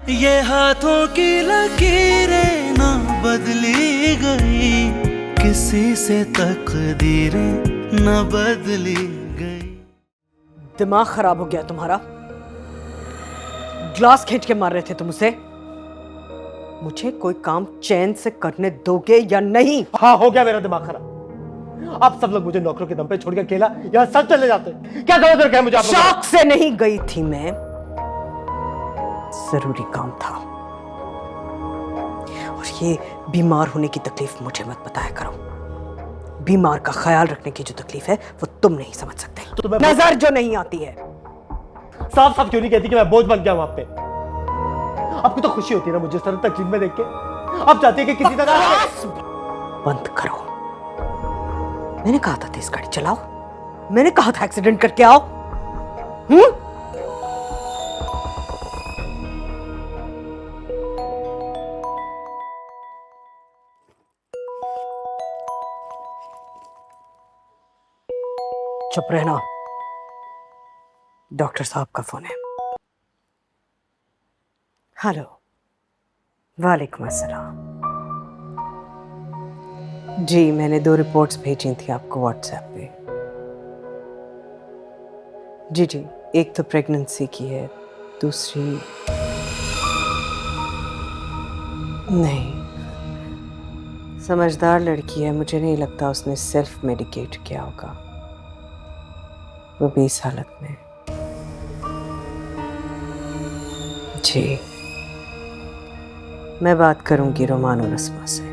ये हाथों की लकीरें ना बदली गई, किसी से तकदीरें ना बदली गई। दिमाग खराब हो गया तुम्हारा? ग्लास खींच के मार रहे थे तुम उसे? मुझे कोई काम चैन से करने दोगे या नहीं? हाँ, हो गया मेरा दिमाग खराब। आप सब लोग मुझे नौकरों के दम पे छोड़ के अकेला यहाँ सब चले जाते। क्या जरूरत है क्या मुझे आप लोगों की? शौक से नहीं गई थी मैं, जरूरी काम था। और ये बीमार होने की तकलीफ मुझे मत बताया करो। बीमार का ख्याल रखने की जो तकलीफ है वो तुम नहीं समझ सकते। तो मैं नजर जो नहीं आती है। साफ साफ क्यों नहीं कहती कि मैं बोझ बन गया वहां पे? आपको तो खुशी होती है ना मुझे इस तरह तकलीफ में देख के? आप चाहती है कि किसी तरह बंद करो। मैंने कहा था तेज गाड़ी चलाओ, मैंने कहा था एक्सीडेंट करके आओ। चुप रहना। डॉक्टर साहब का फोन है। हेलो। वालेकुम अस्सलाम। जी, मैंने 2 रिपोर्ट्स भेजी थी आपको व्हाट्सएप पे। जी जी, एक तो प्रेगनेंसी की है, दूसरी नहीं। समझदार लड़की है, मुझे नहीं लगता उसने सेल्फ मेडिकेट किया होगा, वो भी इस हालत में। जी, मैं बात करूंगी रोमान और अस्मा से।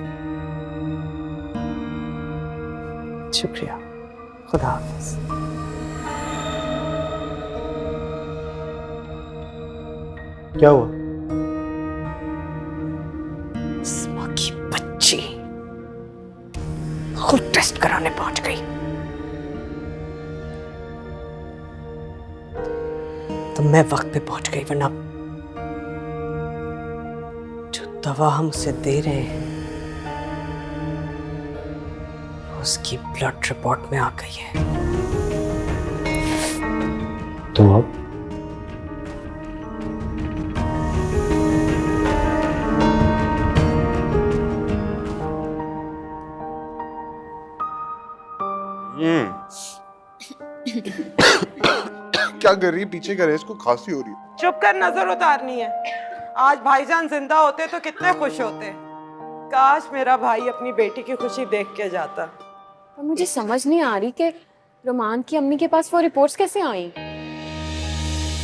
शुक्रिया, खुदा हाफिज। क्या हुआ? अस्मा की बच्ची खुद टेस्ट कराने पहुंच गई। तो मैं वक्त पे पहुंच गई, वरना जो दवा हम उसे दे रहे हैं उसकी ब्लड रिपोर्ट में आ गई है। तो अब क्या कर रही है? पीछे कर रहे, इसको खांसी हो रही है। चुप कर, नजर उतारनी है। आज भाईजान जिंदा होते तो कितने खुश होते। काश मेरा भाई अपनी बेटी की खुशी देख के जाता। पर मुझे समझ नहीं आ रही कि रोमान की अम्मी के पास वो रिपोर्ट्स कैसे आई।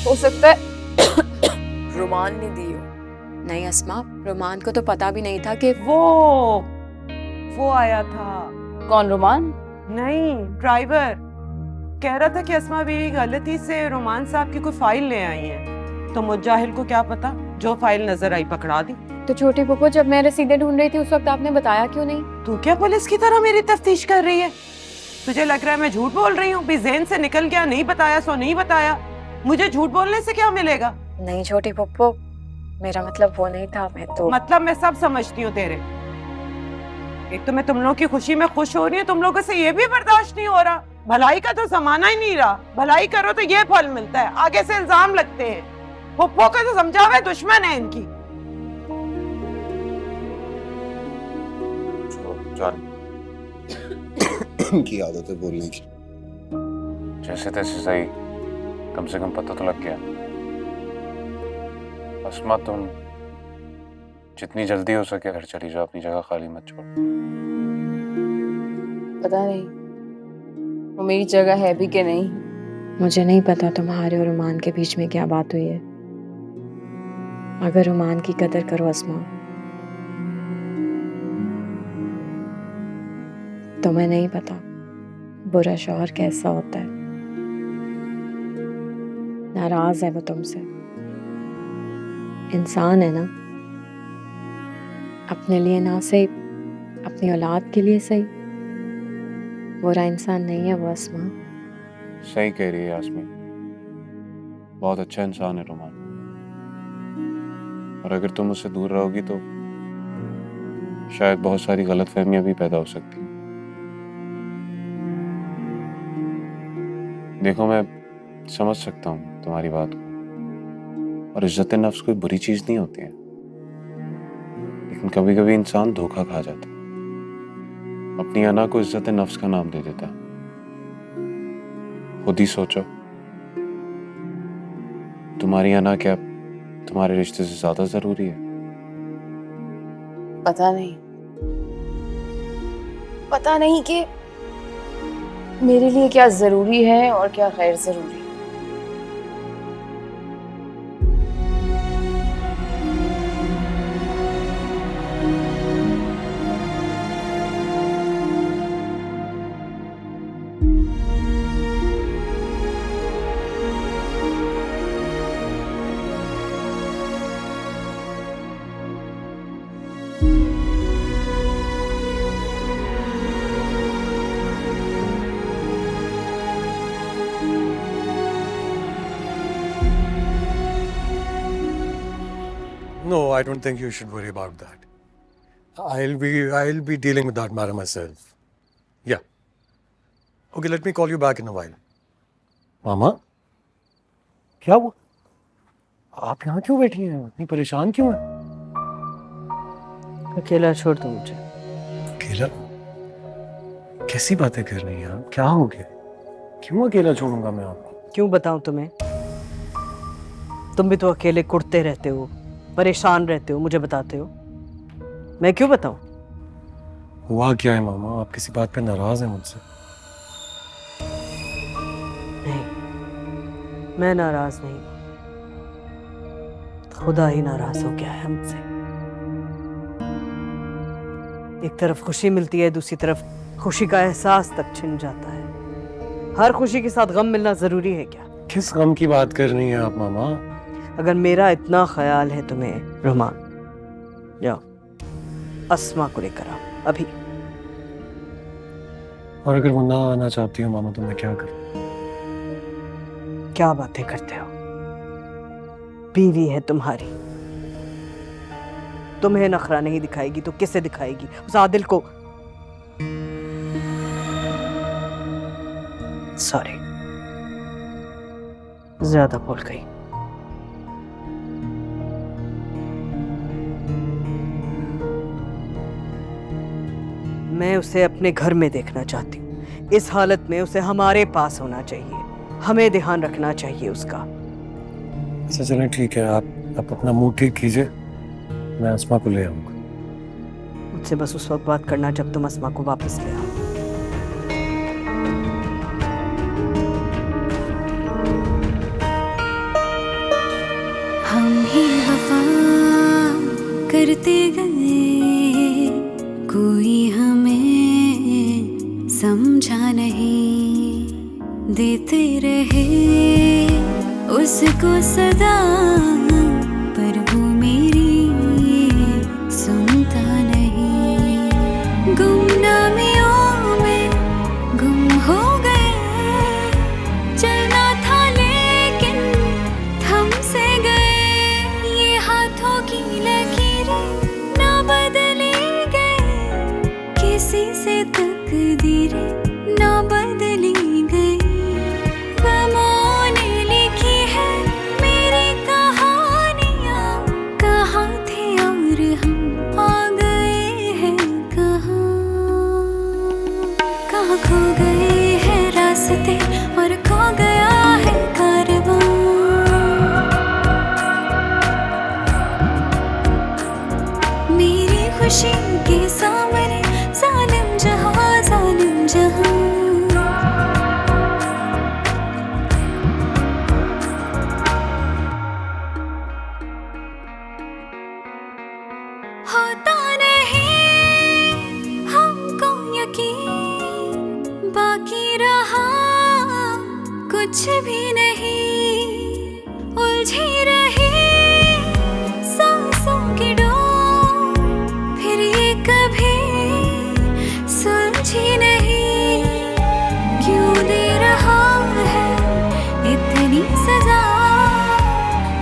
हो सकता है रोमान ने दी हो। नहीं अस्मा, रोमान को तो पता भी नहीं था कि वो आया था। कौन? रोमान? नहीं, ड्राइवर कह रहा था कि अस्मा बीवी गलती से रोमान साहब की कोई फाइल ले आई है, तो मुजाहिल को क्या पता, जो फाइल नजर आई पकड़ा दी। तो छोटी पुप्पो, जब मैं रसीदें ढूंढ रही थी उस वक्त आपने बताया क्यों नहीं? तू क्या पुलिस की तरह मेरी तफ्तीश कर रही है? तुझे लग रहा है मैं झूठ बोल रही हूँ? भी ज़हन से निकल गया, नहीं बताया सो नहीं बताया। मुझे झूठ बोलने से क्या मिलेगा? नहीं छोटी पुप्पो, मेरा मतलब वो नहीं था। मैं तो मतलब मैं सब समझती हूँ तेरे। एक तो मैं तुम लोगों की खुशी में खुश हो रही हूँ, तुम लोगों से ये भी बर्दाश्त नहीं हो रहा। भलाई का तो जमाना ही नहीं रहा। भलाई करो तो ये फल मिलता है, आगे से इल्जाम लगते हैं। पुप्पो का तो समझावे दुश्मन है इनकी। इनकी आदत है बोलने की। जैसे तैसे सही, कम से कम पता तो लग गया। अस्मा, तुम जितनी जल्दी हो सके घर चली जाओ, अपनी जगह खाली मत छोड़। पता नहीं वो मेरी जगह है भी कि नहीं। मुझे नहीं पता तुम्हारे और रोमान के बीच में क्या बात हुई है। अगर रोमान की कदर करो अस्मा, तुम्हें नहीं पता बुरा शौहर कैसा होता है। नाराज है वो तुमसे, इंसान है ना, अपने लिए ना सही अपनी औलाद के लिए सही। बुरा इंसान नहीं है वो अस्मा। सही कह रही है यास्मीन, बहुत अच्छा इंसान है रोमान। और अगर तुम उससे दूर रहोगी तो शायद बहुत सारी गलतफहमियां भी पैदा हो सकती हैं। देखो, मैं समझ सकता हूँ तुम्हारी बात को, और इज्जत नफ्स कोई बुरी चीज नहीं होती है, लेकिन कभी कभी इंसान धोखा खा जाता है, अपनी अना को इज्जत नफ्स का नाम दे देता है। खुद ही सोचो, तुम्हारी अना क्या तुम्हारे रिश्ते से ज्यादा जरूरी है? पता नहीं कि मेरे लिए क्या जरूरी है और क्या गैर जरूरी। No, I don't think you should worry about that. I'll be dealing with that matter myself. Yeah. Okay, let me call you back in a while. मामा, क्या हुआ? आप यहाँ क्यों बैठी हैं? इतनी परेशान क्यों हैं? अकेला छोड़ दो मुझे। अकेला? कैसी बातें कर रही हैं आप? क्या हो गया? क्यों अकेला छोड़ूंगा मैं आपको? क्यों बताऊं तुम्हें? तुम भी तो अकेले कुड़ते रहते हो, परेशान रहते हो, मुझे बताते हो। मैं क्यों बताऊं? हुआ क्या है मामा? आप किसी बात पे नाराज हैं मुझसे? नहीं, मैं नाराज नहीं, खुदा ही नाराज हो गया है हमसे। एक तरफ खुशी मिलती है, दूसरी तरफ खुशी का एहसास तक छिन जाता है। हर खुशी के साथ गम मिलना जरूरी है क्या? किस गम की बात कर रही हैं आप मामा? अगर मेरा इतना ख्याल है तुम्हें रोमान, जाओ अस्मा को लेकर आओ अभी। और अगर वो ना आना चाहती हो मामा तो मैं क्या करूं? क्या बातें करते हो? बीवी है तुम्हारी, तुम्हें नखरा नहीं दिखाएगी तो किसे दिखाएगी? उस आदिल को। सॉरी, ज्यादा बोल गई। मैं उसे अपने घर में देखना चाहती हूँ। इस हालत में उसे हमारे पास होना चाहिए, हमें ध्यान रखना चाहिए उसका। अच्छा चलें ठीक है, आप अपना मूड ठीक कीजिए, मैं अस्मा को ले आऊँगा। मुझसे बस उस वक्त बात करना जब तुम अस्मा को वापस ले आओ। हम ही वफा करते गए, कोई हमें समझा नहीं, देते रहे उसको सदा, पर वो मेरी सुनता नहीं। गुमनामियों में गुम हो गए, चलना था लेकिन थम से गए, ये हाथों की लकीरें ना बदली गई, किसी से तकदीरें ना बदली गई। गमों ने लिखी है मेरी कहानियाँ, कहाँ थे और हम आ गए हैं कहाँ। कहाँ खो गए हैं रास्ते और खो गया है कारवां। मेरी खुशी के सामने जालिम जहां, जालिम जहां। होता नहीं हमको यकीन, बाकी रहा कुछ भी नहीं, उलझी रही सांसों की डोर, फिर ये कभी सुलझी नहीं। क्यों दे रहा है इतनी सजा,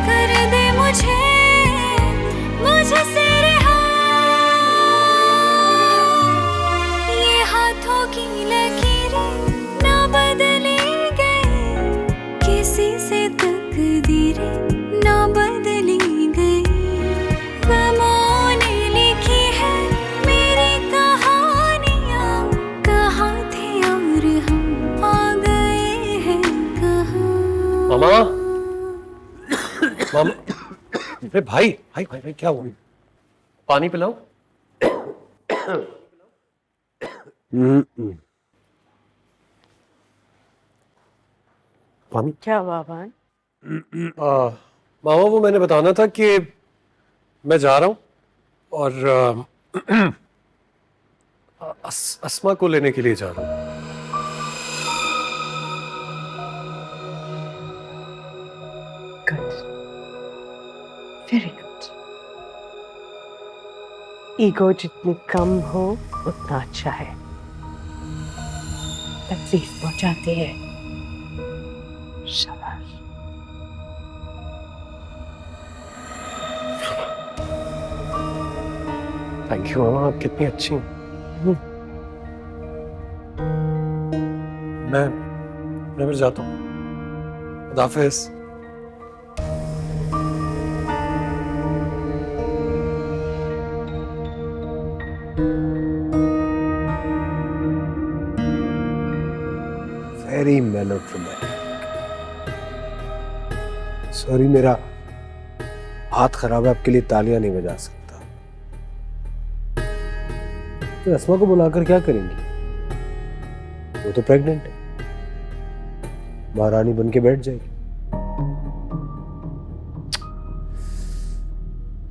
कर दे मुझे मुझसे रिहा। भाई भाई भाई, भाई क्या हुआ? पानी पिलाऊं? पानी? क्या हुआ भाई? मामा वो मैंने बताना था कि मैं जा रहा हूँ और अस्मा को लेने के लिए जा रहा हूँ। Good, very good. ईगो जितनी कम हो उतना अच्छा है, तकलीफ पहुंचाती है। शाबाश। थैंक यू मामा, आप कितनी अच्छी हैं। मैं फिर जाता हूँ। खुदा हाफिज़। Very melodramatic. सॉरी, मेरा हाथ खराब है, आपके लिए तालियां नहीं बजा सकता। तो अस्मा को बुलाकर क्या करेंगी? वो तो प्रेग्नेंट है, महारानी बन के बैठ जाएगी।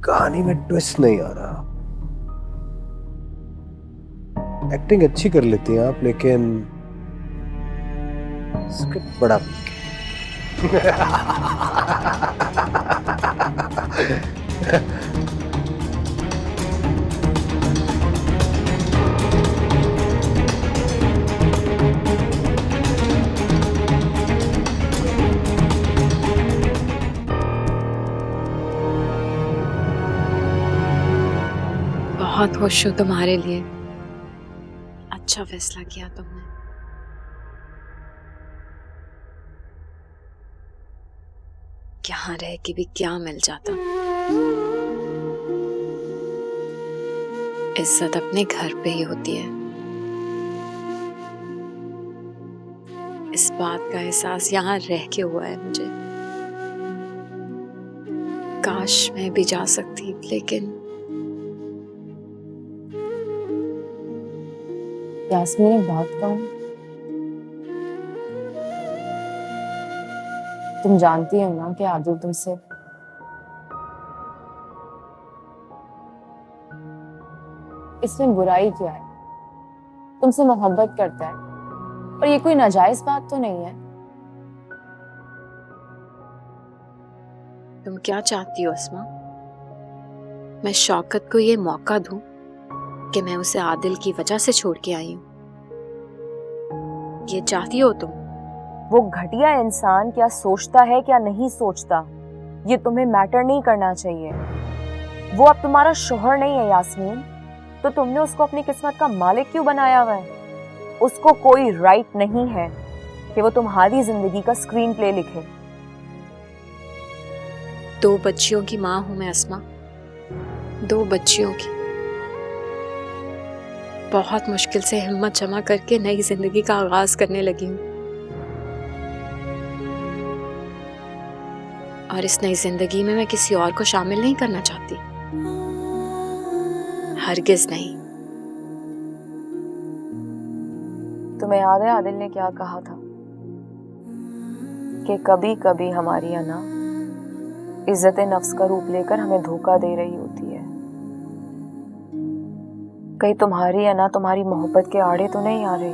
कहानी में ट्विस्ट नहीं आ रहा। एक्टिंग अच्छी कर लेती हैं आप, लेकिन स्क्रिप्ट बड़ा बहुत खुश हूँ तुम्हारे लिए। अच्छा फैसला किया तुमने। यहाँ रह के भी क्या मिल जाता। इज्जत अपने घर पे ही होती है। इस बात का एहसास यहाँ रह के हुआ है मुझे। काश मैं भी जा सकती, लेकिन यास्मीन एक बात कहूं, तुम जानती हो ना कि आदिल तुमसे इसमें बुराई क्या है? तुमसे मोहब्बत करता है और ये कोई नाजायज बात तो नहीं है। तुम क्या चाहती हो अस्मा? मैं शौकत को ये मौका दूं कि मैं उसे आदिल की वजह से छोड़ के आई हूं? ये चाहती हो तुम? वो घटिया इंसान क्या सोचता है क्या नहीं सोचता, ये तुम्हें मैटर नहीं करना चाहिए। वो अब तुम्हारा शोहर नहीं है यास्मीन, तो तुमने उसको अपनी किस्मत का मालिक क्यों बनाया हुआ है? उसको कोई राइट नहीं है कि वो तुम्हारी जिंदगी का स्क्रीन प्ले लिखे। 2 बच्चियों की माँ हूं मैं अस्मा, 2 बच्चियों की। बहुत मुश्किल से हिम्मत जमा करके नई जिंदगी का आगाज करने लगी हूं, और इस नई जिंदगी में मैं किसी और को शामिल नहीं करना चाहती, हरगिज नहीं। तुम्हें याद है आदिल ने क्या कहा था कि कभी कभी हमारी अना इज्जत नफ्स का रूप लेकर हमें धोखा दे रही होती है। कहीं तुम्हारी अना तुम्हारी मोहब्बत के आड़े तो नहीं आ रही?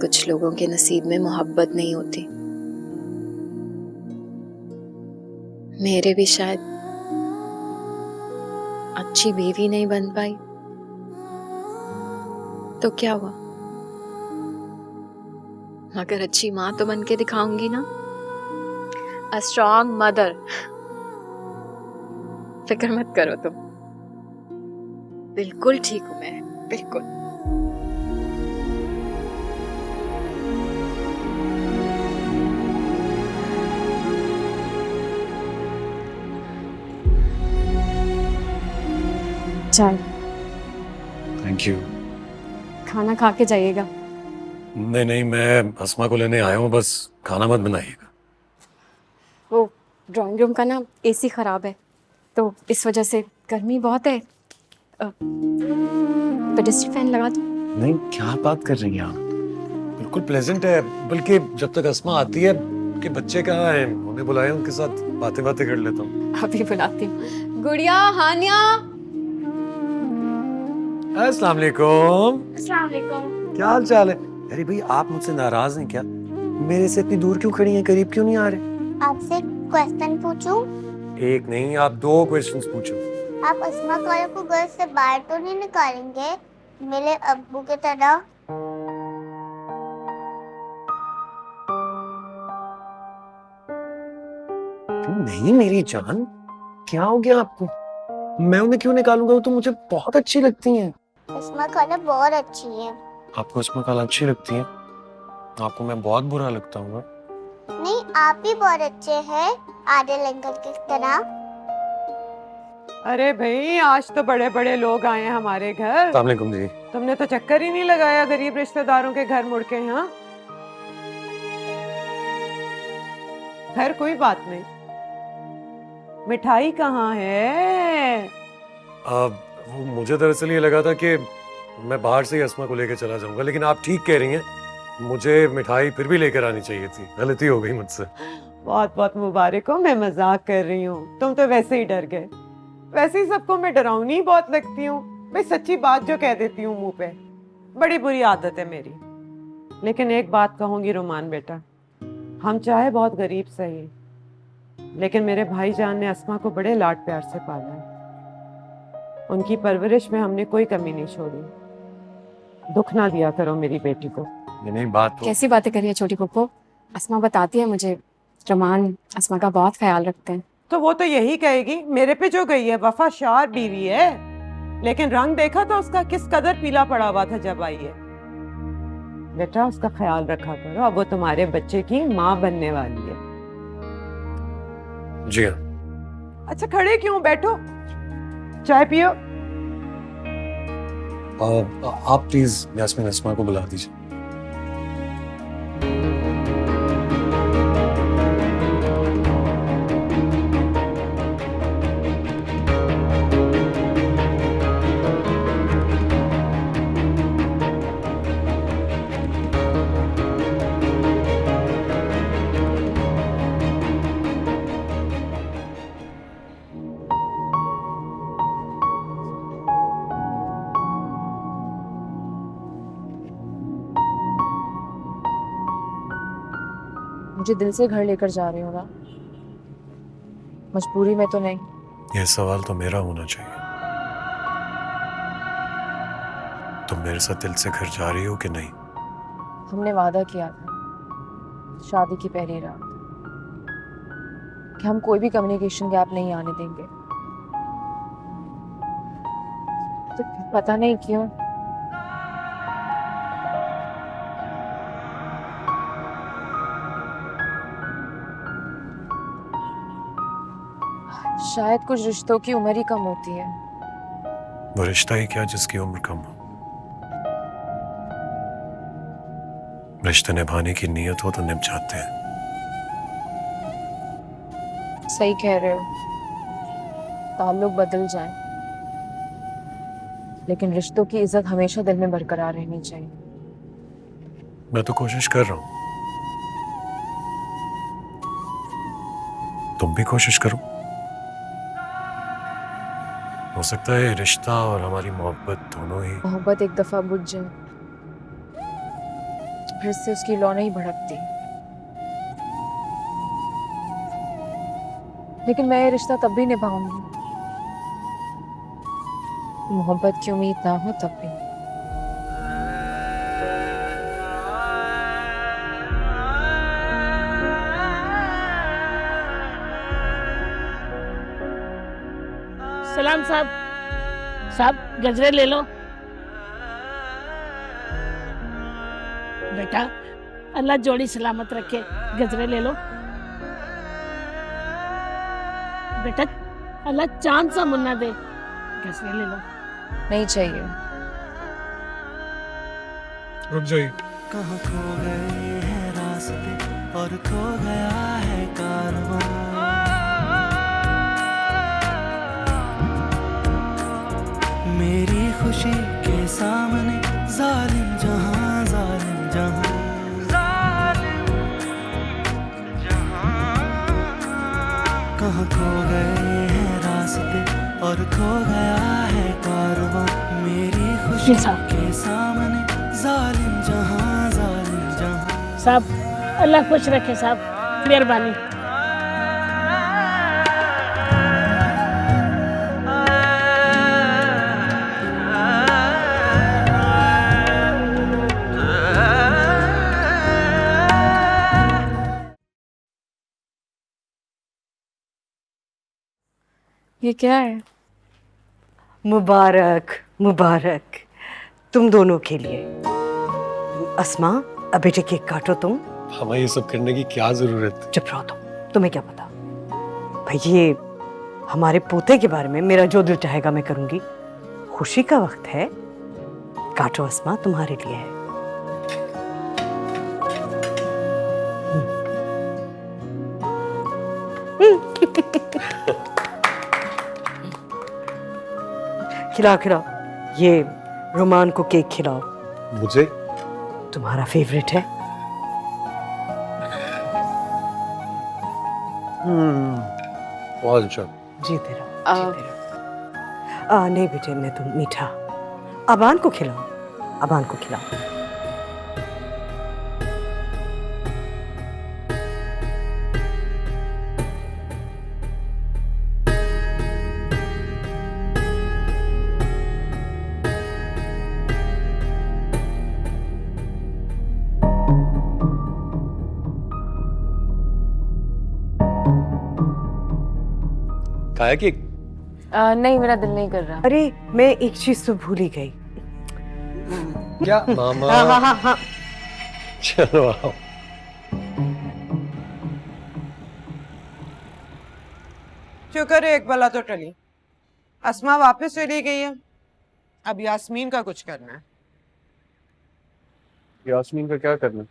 कुछ लोगों के नसीब में मोहब्बत नहीं होती, मेरे भी शायद अच्छी बीवी नहीं बन पाई तो क्या हुआ, मगर अच्छी माँ तो बन के दिखाऊंगी ना। A strong mother. फिक्र मत करो तुम, बिल्कुल ठीक हूं मैं, बिल्कुल। चाय। Thank you. खाना खा के जाइएगा। नहीं नहीं, मैं अस्मा को लेने आया हूँ, बस खाना मत बनाइएगा। वो ड्राइंग रूम का ना एसी खराब है, तो इस वजह से गर्मी बहुत है। पेडिस्ट्री फैन लगा दूं? नहीं, क्या बात कर रही हैं आप? बिल्कुल प्लेजेंट है, बल्कि जब तक अस्मा आती है कि बच्चे कहाँ हैं, उन्हें बुलाए, उनके साथ बातें कर लेता हूँ। अभी बुलाती हूँ। गुड़िया, हानिया। अस्सलाम वालेकुम। अस्सलाम वालेकुम। क्या हाल चाल है? अरे भाई, आप मुझसे नाराज हैं क्या? मेरे से इतनी दूर क्यों खड़ी हैं, करीब क्यों नहीं आ रहे? आपसे क्वेश्चन पूछूं? एक नहीं, आप 2 क्वेश्चंस पूछो। आप अस्मा खाला को घर से बाहर तो नहीं निकालेंगे मेरे अब्बू की तरह? नहीं मेरी जान, क्या हो गया आपको? मैं उन्हें क्यों निकालूंगा? वो तो मुझे बहुत अच्छी लगती हैं। अस्मा खाला बहुत अच्छी है। आपको अस्मा खाला अच्छी लगती है? आपको मैं बहुत बुरा लगता हूँ? नहीं, आप भी बहुत अच्छे हैं, आदिल अंकल की तरह। अरे भाई, आज तो बड़े बड़े लोग आए हैं हमारे घर। अस्सलाम वालेकुम जी। तुमने तो चक्कर ही नहीं लगाया गरीब रिश्तेदारों के घर मुड़ के। यहाँ खैर कोई बात नहीं। मिठाई कहाँ है? वो मुझे दरअसल ये लगा था कि मैं बाहर से ही अस्मा को लेकर चला जाऊंगा, लेकिन आप ठीक कह रही हैं, मुझे मिठाई फिर भी लेकर आनी चाहिए थी। गलती हो गई मुझसे। बहुत बहुत मुबारक हो। मैं मजाक कर रही हूँ, तुम तो वैसे ही डर गए। वैसे ही सबको मैं डरावनी बहुत लगती हूँ। मैं सच्ची बात जो कह देती हूँ मुंह पे, बड़ी बुरी आदत है मेरी। लेकिन एक बात कहूंगी रुमान बेटा, हम चाहे बहुत गरीब सही, लेकिन मेरे भाईजान ने अस्मा को बड़े लाड प्यार से पाला है। उनकी परवरिश में हमने कोई कमी नहीं छोड़ी। दुख ना दिया करो मेरी बेटी को। नहीं, बात तो... कैसी बातें करी है छोटी पप्पो? अस्मा बताती है मुझे रुमान अस्मा का बहुत ख्याल रखते हैं। तो वो तो यही कहेगी, मेरे पे जो गई है, वफादार बीवी है। लेकिन रंग देखा तो उसका किस कदर पीला पड़ा हुआ था जब आई है। बेटा उसका ख्याल रखा करो, अब वो तुम्हारे बच्चे की माँ बनने वाली है। जी हाँ। अच्छा खड़े क्यों, बैठो, चाय पियो। आप प्लीज यास्मीन अस्मा को बुला दीजिए। मुझे दिल से घर लेकर जा रहे हो ना? मजबूरी में तो नहीं? यह सवाल तो मेरा होना चाहिए। तुम मेरे साथ दिल से घर जा रही हो कि नहीं? हमने वादा किया था शादी की पहली रात कि हम कोई भी कम्युनिकेशन गैप नहीं आने देंगे। तो पता नहीं क्यों शायद कुछ रिश्तों की उम्र ही कम होती है। वो रिश्ता ही क्या जिसकी उम्र कम हो। रिश्ते निभाने की नीयत हो तो निभ जाते हैं। सही कह रहे हो, ताल्लुक बदल जाए लेकिन रिश्तों की इज्जत हमेशा दिल में बरकरार रहनी चाहिए। मैं तो कोशिश कर रहा हूं, तुम भी कोशिश करो। हो सकता है रिश्ता और हमारी मोहब्बत दोनों ही... मोहब्बत एक दफा बुझ जाए फिर से उसकी लौ नहीं भड़कती। लेकिन मैं ये रिश्ता तब भी निभाऊंगी मोहब्बत की उम्मीद ना हो तब भी। सलाम साहब, साहब गजरे ले लो। बेटा अल्लाह जोड़ी सलामत रखे, गजरे ले लो। बेटा अल्लाह चांद सा मुन्ना दे, गजरे ले लो। नहीं चाहिए। रुक जाइए। कहाँ खो गए हैं रास्ते और खो गया है कारवां। खुशी के सामने जालिम जहां कहाँ खो गए हैं रास्ते और खो गया है कारवां मेरी खुशी के सामने जालिम जहां साहब अल्लाह खुश रखे साहब, मेहरबानी। ये क्या है? मुबारक मुबारक तुम दोनों के लिए। अस्मा अब बेटे केक काटो तुम। हमें ये सब करने की क्या जरूरत? चुप रहो तुम्हें क्या पता भाई, ये हमारे पोते के बारे में मेरा जो दिल चाहेगा मैं करूंगी। खुशी का वक्त है, काटो अस्मा, तुम्हारे लिए है। खिलाओ खिलाओ, ये रोमान को केक खिलाओ। मुझे? तुम्हारा फेवरेट है। बहुत अच्छा। जीते रहो। नहीं बेटे, मैं तुम मीठा अबान को खिलाओ, अबान को खिलाओ। खाया केक? नहीं, मेरा दिल नहीं कर रहा। अरे मैं एक चीज तो भूल ही गई। क्या मामा? हाँ। चलो आओ। शुक्र है एक बला तो टली। अस्मा वापस चली गई है, अब यास्मीन का कुछ करना है। यास्मीन का क्या करना?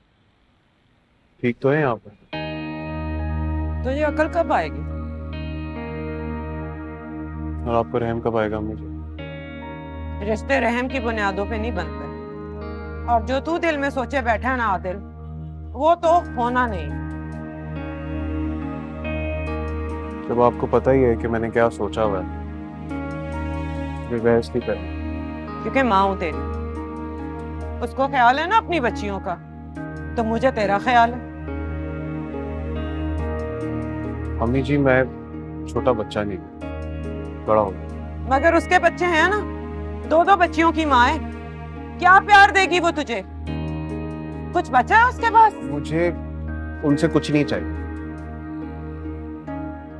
ठीक तो है यहाँ पर। तुझे अकल कब आएगी? और आपको रहम कब आएगा मुझे? रिश्ते रहम की बुनियादों पे नहीं बनते, और जो तू दिल में सोचे बैठा है ना आदिल, वो तो होना नहीं। जब आपको पता ही है कि मैंने क्या सोचा हुआ है, फिर बहस नहीं करनी। क्योंकि माँ हूं तेरी, उसको ख्याल है ना अपनी बच्चियों का, तो मुझे तेरा ख्याल है। अम्मी जी, मैं छोटा बच्चा नहीं, बड़ा हूँ। मगर उसके बच्चे हैं ना, दो बच्चियों की माँ है, क्या प्यार देगी वो तुझे? कुछ बचा है उसके पास? मुझे उनसे कुछ नहीं चाहिए,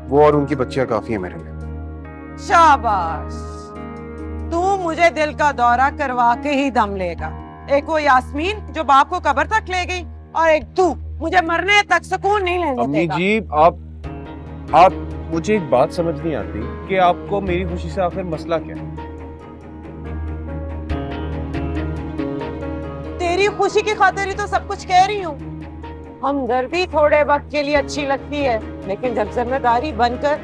वो और उनकी बच्चियां काफी है मेरे लिए। शाबाश, तू मुझे दिल का दौरा करवा के ही दम लेगा। एक वो यास्मीन जो बाप को कब्र तक ले गई, और एक तू मुझे मरने तक सुकून नहीं लेने अम्मी देगा। जी, आप मुझे एक बात समझ नहीं आती कि आपको मेरी खुशी से आखिर मसला क्या है? तेरी खुशी की खातिर ही तो सब कुछ कह रही हूँ। हमदर्दी थोड़े वक्त के लिए अच्छी लगती है, लेकिन जब जिम्मेदारी बनकर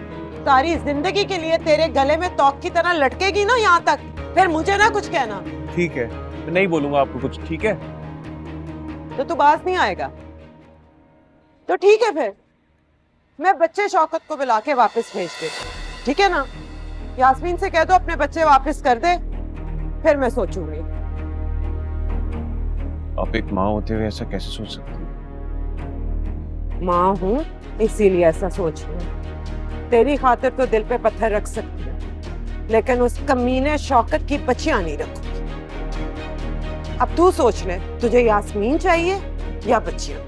सारी जिंदगी के लिए तेरे गले में तोक की तरह लटकेगी ना यहाँ तक, फिर मुझे ना कुछ कहना। ठीक है, मैं नहीं बोलूंगा आपको कुछ, ठीक है? तो तू बाज नहीं आएगा तो ठीक है, फिर मैं बच्चे शौकत को बुला के वापस भेज देती, ठीक है ना? यास्मीन से कह दो अपने बच्चे वापस कर दे, फिर मैं सोचूंगी। आप एक माँ होते हुए ऐसा कैसे सोच सकते हैं? माँ हूँ इसीलिए ऐसा सोच रही हूँ। तेरी खातिर तो दिल पे पत्थर रख सकती हूँ, लेकिन उस कमीने शौकत की बच्चियां नहीं रखूंगी। अब तू सोच ले, तुझे यास्मीन चाहिए या बच्चियां?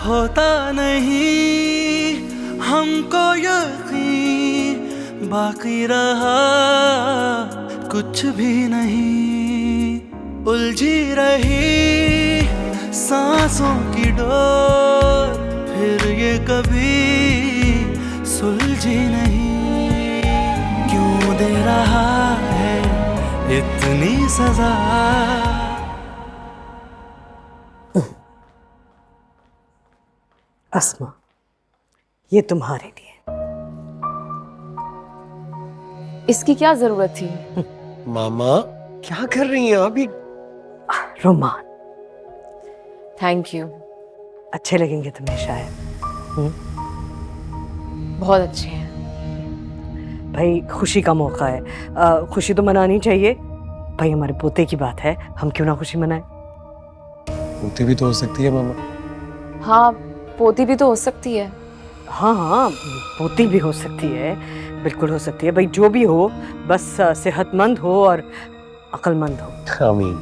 होता नहीं हमको यकीन, बाकी रहा कुछ भी नहीं। उलझी रही सांसों की डोर, फिर ये कभी सुलझी नहीं। क्यों दे रहा है इतनी सजा। अस्मा, ये तुम्हारे लिए। इसकी क्या जरूरत थी? मामा क्या कर रही हैं अभी? Roman, thank you. अच्छे लगेंगे तुम्हें शायद। बहुत अच्छे हैं। भाई खुशी का मौका है, खुशी तो मनानी चाहिए। भाई हमारे पोते की बात है, हम क्यों ना खुशी मनाएं? पोती भी तो हो सकती है मामा। हाँ, पोती भी तो हो सकती है। हाँ हाँ, पोती भी हो सकती है, बिल्कुल हो सकती है। भाई जो भी हो, बस सेहतमंद हो और अक्लमंद हो। आमीन।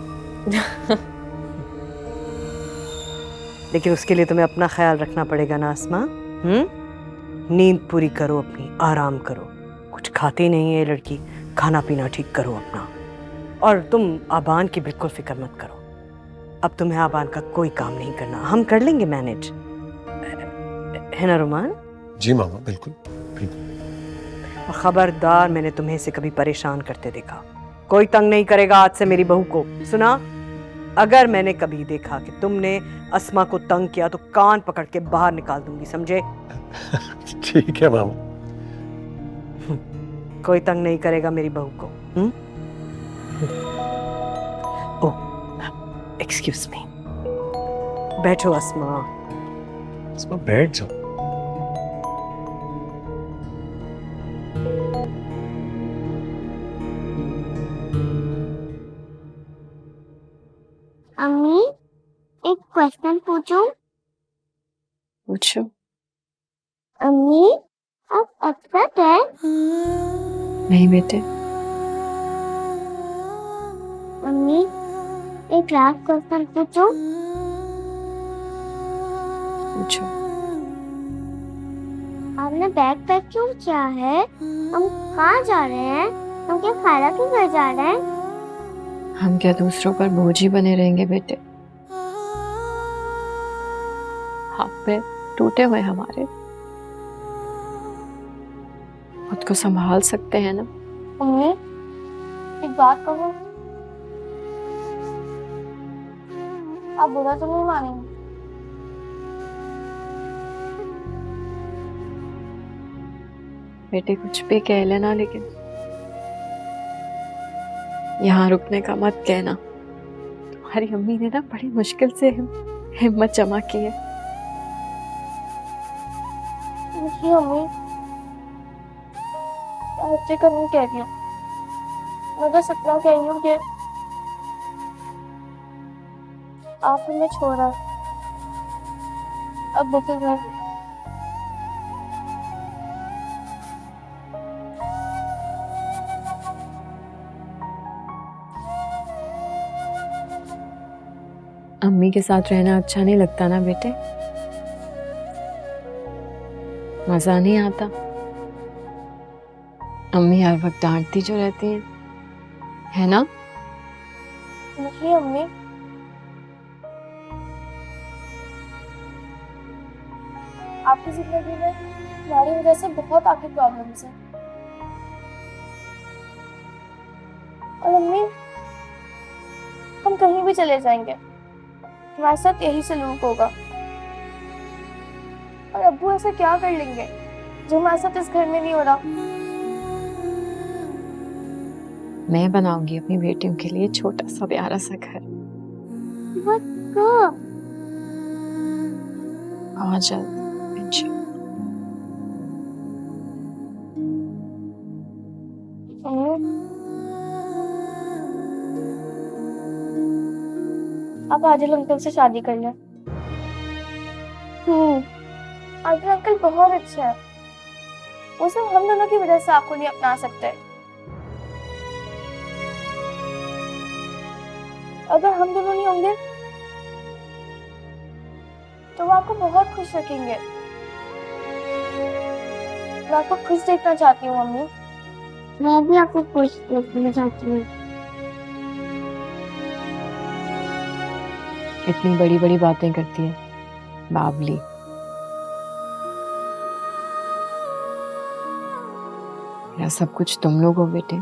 लेकिन उसके लिए तुम्हें अपना ख्याल रखना पड़ेगा ना अस्मा। नींद पूरी करो अपनी, आराम करो। कुछ खाती नहीं है ये लड़की, खाना पीना ठीक करो अपना। और तुम आबान की बिल्कुल फिक्र मत करो। अब तुम्हें आबान का कोई काम नहीं करना, हम कर लेंगे मैनेज, है ना रोमान? जी मामा, बिल्कुल। और खबरदार, मैंने तुम्हें इसे कभी परेशान करते देखा। कोई तंग नहीं करेगा आज से मेरी बहू को, सुना? अगर मैंने कभी देखा कि तुमने अस्मा को तंग किया तो कान पकड़ के बाहर निकाल दूंगी, समझे? ठीक है मामा। कोई तंग नहीं करेगा मेरी बहू को। ओह, एक्सक्यूज मी। बैठो अस्मा। अस्मा बैठ जाओ। अम्मी, एक क्वेश्चन पूछूं? पूछो। अम्मी, आप अपसेट है? नहीं बेटे। अम्मी, एक लास्ट क्वेश्चन पूछूं? पूछो। आपने बैग पैक क्यों किया है? हम कहाँ जा रहे हैं? हम क्या खाला के घर जा रहे हैं? हम क्या दूसरों पर बोझ ही बने रहेंगे बेटे? हाथ पे टूटे हुए हमारे, खुद को संभाल सकते हैं ना? अम्मी, एक बात कहूं? आप बुरा तो नहीं मानेंगे? बेटे कुछ भी कह लेना, लेकिन यहाँ रुकने का मत कहना। तुम्हारी अम्मी ने ना बड़ी मुश्किल से हिम्मत जमा की है। नहीं अम्मी, बच्चे का नहीं कह रही हूँ, मैं बस इतना कह रही हूँ कि आप हमें छोड़ा अब बुके घर। अम्मी के साथ रहना अच्छा नहीं लगता ना बेटे? मजा नहीं आता? अम्मी हर वक्त डांटती जो रहती है ना? नहीं अम्मी, आपकी जिंदगी में हमारी वजह से बहुत आगे प्रॉब्लम्स हैं। और अम्मी, हम कहीं भी चले जाएंगे, हमारे साथ यही सलूक होगा। और अब्बू ऐसा क्या कर लेंगे जो हमारे साथ इस घर में नहीं हो रहा? मैं बनाऊंगी अपनी बेटियों के लिए छोटा सा प्यारा सा घर, बहुत जल्द इंशाल्लाह। आप आदिल अंकल से शादी कर लें। आदिल अंकल बहुत अच्छे हैं, वो सब हम दोनों की वजह से आपको नहीं अपना सकते। अगर हम दोनों नहीं होंगे तो वो आपको बहुत खुश रखेंगे। मैं आपको खुश देखना चाहती हूँ मम्मी। मैं भी आपको खुश देखना चाहती हूँ। इतनी बड़ी बड़ी बातें करती है बावली। मेरा सब कुछ तुम लोग हो बेटे।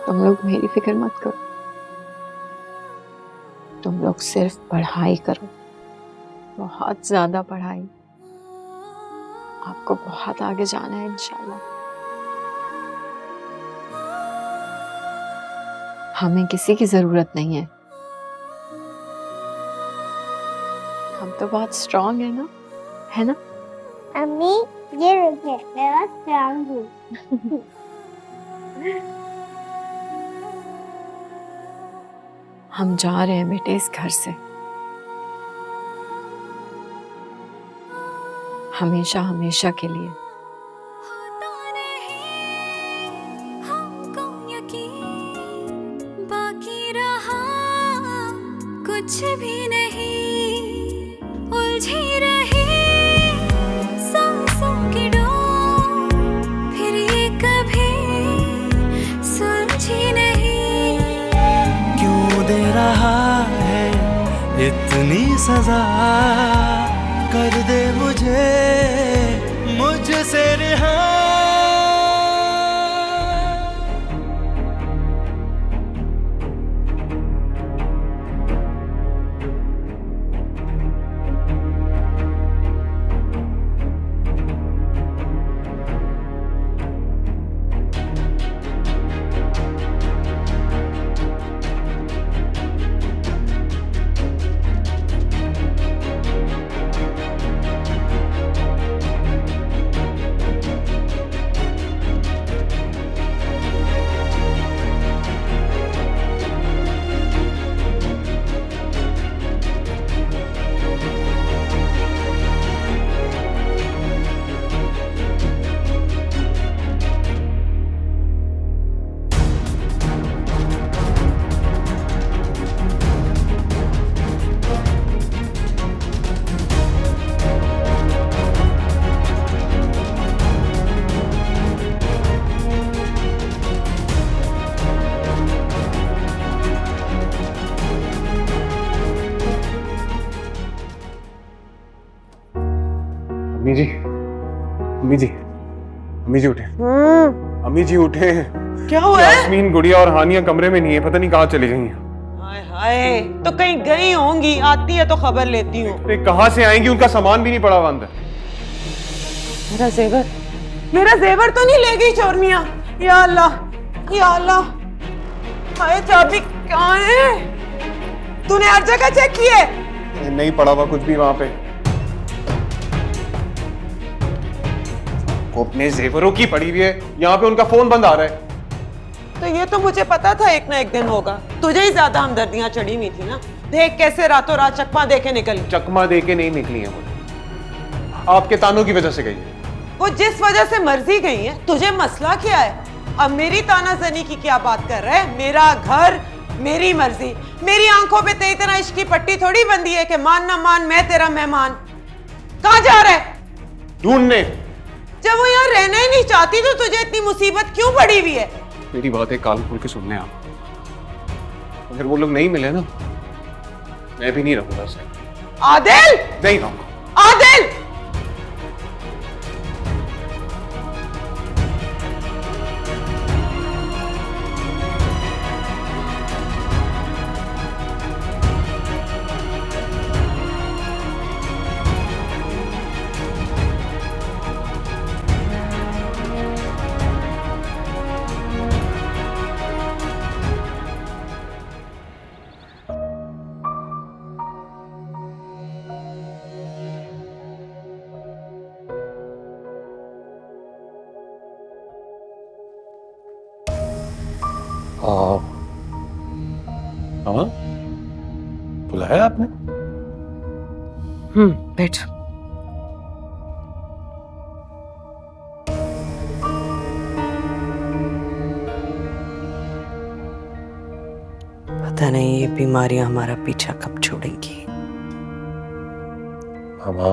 तुम लोग मेरी फिक्र मत करो, तुम लोग सिर्फ पढ़ाई करो, बहुत ज्यादा पढ़ाई। आपको बहुत आगे जाना है इंशाल्लाह। हमें किसी की जरूरत नहीं है, हम तो बहुत स्ट्रांग है ना, है ना? अम्मी ये रुकिए, मैं बहुत स्ट्रांग हूँ। हम जा रहे हैं बेटे इस घर से, हमेशा हमेशा के लिए। बाकी रहा कुछ भी नहीं, उलझी रही सांसों की डोर, फिर ये कभी सुलझी नहीं। क्यों दे रहा है इतनी सजा, कर दे मुझे मुझसे रिहा। अम्मी जी, अम्मी जी, अम्मी जी उठे। अम्मी जी उठे। क्या हुआ है? यास्मीन, गुड़िया और हानिया कमरे में नहीं है, पता नहीं कहाँ चली गई हैं। हाय हाय, तो कहीं गई होंगी, आती है तो खबर लेती हूँ। अरे कहाँ से आएंगी, उनका सामान भी नहीं पड़ा हुआ अंदर। मेरा जेवर तो नहीं ले गई चोरनिया? या अल्लाह, या अल्लाह, हाय चाबी कहाँ है? तूने हर जगह चेक किए? नहीं पड़ा हुआ कुछ भी वहां पे। वो अपने जेवरों की पड़ी हुई है, यहाँ पे उनका फोन बंद आ रहा है। तो ये तो मुझे पता था एक ना एक दिन होगा, तुझे ही ज्यादा हमदर्दियां चढ़ी हुई थी ना। देख कैसे रातों रात चकमा देके निकली। चकमा देके नहीं निकली है वो, आपके तानों की वजह से गई है। वो जिस वजह से मर्जी गई है, तुझे मसला क्या है? अब मेरी तानाजनी की क्या बात कर रहा है? मेरा घर, मेरी मर्जी, मेरी आंखों पे तेरी तरह इश्क की पट्टी थोड़ी बंदी है कि मान ना मान मैं तेरा मेहमान। कहाँ जा रहा है? ढूंढने। जब वो यहाँ रहना ही नहीं चाहती तो तुझे इतनी मुसीबत क्यों पड़ी हुई है? मेरी बातें कान खोल के सुनने आप, अगर वो लोग नहीं मिले ना, मैं भी नहीं रहूंगा सर। आदिल! नहीं रहूंगा। आदिल! हाँ, बुलाया आपने? बैठ। पता नहीं ये बीमारियां हमारा पीछा कब छोड़ेंगी। मामा,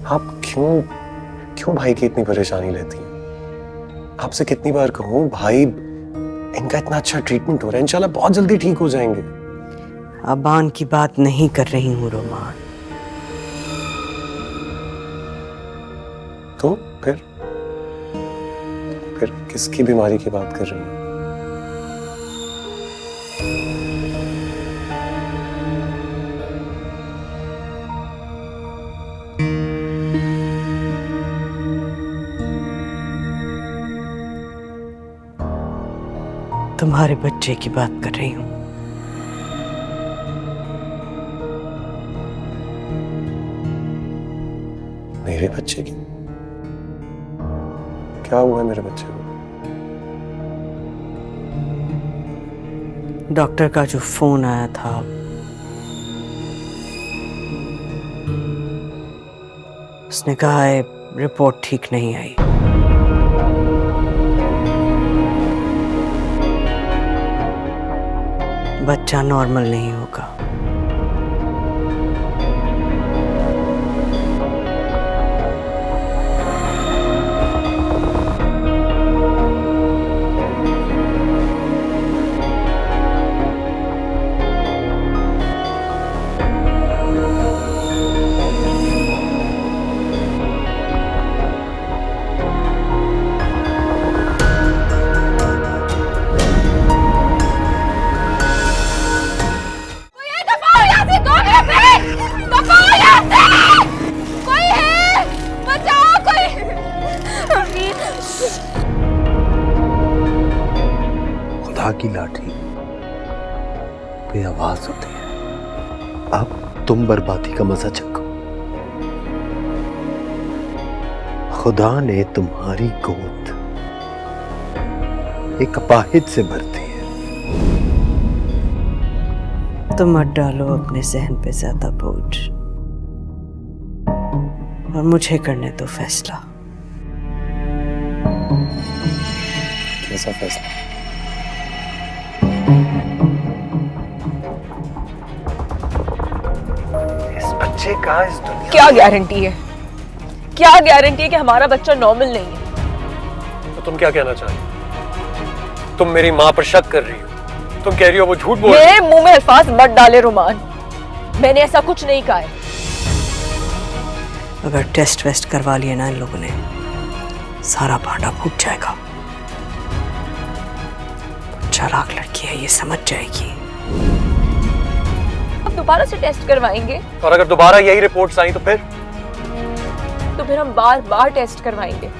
आप क्यों भाई की इतनी परेशानी लेती हैं? आपसे कितनी बार कहूं, भाई इनका इतना अच्छा ट्रीटमेंट हो रहा है, इंशाल्लाह बहुत जल्दी ठीक हो जाएंगे। अबान की बात नहीं कर रही हूँ रोमान। तो फिर किसकी बीमारी की बात कर रही हैं? तुम्हारे बच्चे की बात कर रही हूं। मेरे बच्चे की? क्या हुआ है मेरे बच्चे को? डॉक्टर का जो फोन आया था, उसने कहा है रिपोर्ट ठीक नहीं आई। बच्चा नॉर्मल नहीं होगा। खुदा की लाठी पे आवाज होती है। अब तुम बर्बादी का मजा चखो। खुदा ने तुम्हारी गोद एक अपाहिज से भर दी है। तुम मत डालो अपने सहन पे ज्यादा बोझ और मुझे करने दो फैसला। कैसा फैसला? इस बच्चे का इस दुनिया क्या गारंटी है? क्या गारंटी है कि हमारा बच्चा नॉर्मल नहीं है? तो तुम क्या कहना चाह रही हो? तुम मेरी माँ पर शक कर रही हो? तुम कह रही हो वो झूठ बोल रही है? मेरे मुंह में अल्फाज मत डाले रुमान, मैंने ऐसा कुछ नहीं कहा है। अगर टेस्ट वेस्ट करवा लिया ना इन लोगों ने, सारा भांडा फूट जाएगा। चालाक लड़की है, ये समझ जाएगी। अब दोबारा से टेस्ट करवाएंगे? और अगर दोबारा यही रिपोर्ट्स आई तो फिर हम बार बार टेस्ट करवाएंगे।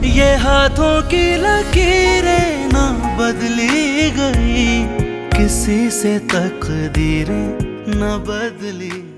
ये हाथों की लकीरें ना बदली गई, किसी से तकदीरें न बदली।